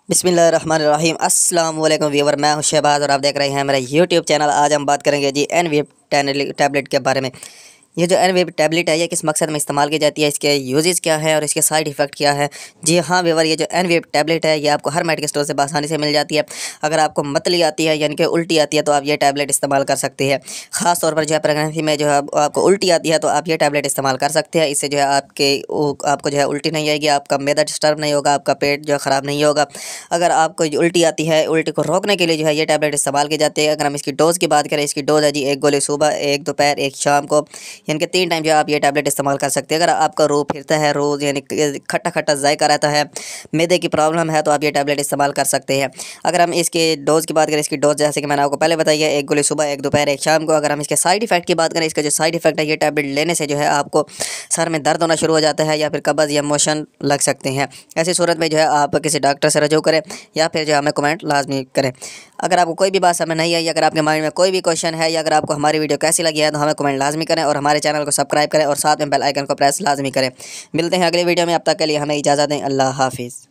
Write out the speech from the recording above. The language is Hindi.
बिस्मिल्लाहिर्रहमानिर्रहीम अस्सलाम वालेकुम व्यूवर, मैं हूं शहबाज और आप देख रहे हैं मेरा यूट्यूब चैनल। आज हम बात करेंगे जी एनवीप टैबलेट के बारे में। ये जो एनवीप टैबलेट है ये किस मकसद में इस्तेमाल की जाती है, इसके यूजेस क्या है और इसके साइड इफ़ेक्ट क्या है। जी हाँ व्यूवर, ये जो एनवीप टैबलेट है ये आपको हर मेडिकल स्टोर से आसानी से मिल जाती है। अगर आपको मतली आती है यानी कि उल्टी आती है तो आप ये टैबलेट इस्तेमाल कर सकते हैं। ख़ास तौर पर जो है प्रेगनेंसी में जो है आपको उल्टी आती है तो आप ये टैबलेट इस्तेमाल कर सकते हैं। इससे जो है आपको जो है उल्टी नहीं आएगी, आपका मैदा डिस्टर्ब नहीं होगा, आपका पेट जो है ख़राब नहीं होगा। अगर आपको उल्टी आती है, उल्टी को रोकने के लिए जो है ये टैबलेट इस्तेमाल की जाती है। अगर हम इसकी डोज़ की बात करें, इसकी डोज़ है जी 1 गोली सुबह, 1 दोपहर, 1 शाम को, यानी कि 3 टाइम जो है आप ये टैबलेट इस्तेमाल कर सकते हैं। अगर आपका रो फिरता है, रोज़ यानी खट्टा खट्टा जायका रहता है, मैदे की प्रॉब्लम है तो आप ये टैबलेट इस्तेमाल कर सकते हैं। अगर हम इसके डोज़ की बात करें, इसकी डोज़ जैसे कि मैंने आपको पहले बताई है 1 गोली सुबह, 1 दोपहर, 1 शाम को। अगर हम इसके साइड इफ़ेक्ट की बात करें, इसका जो साइड इफ़ेक्ट है ये टैबलेट लेने से जो है आपको सर में दर्द होना शुरू हो जाता है या फिर कब्ज़ या मोशन लग सकते हैं। ऐसी सूरत में जो है आप किसी डॉक्टर से रजू करें या फिर जो हमें कमेंट लाजमी करें। अगर आपको कोई भी बात समझ नहीं आई, अगर आपके माइंड में कोई भी क्वेश्चन है या अगर आपको हमारी वीडियो कैसी लगी है तो हमें कमेंट लाजमी करें और हमारे चैनल को सब्सक्राइब करें और साथ में बेल आइकन को प्रेस लाजमी करें। मिलते हैं अगली वीडियो में, अब तक के लिए हमें इजाज़त दें। अल्लाह हाफिज़।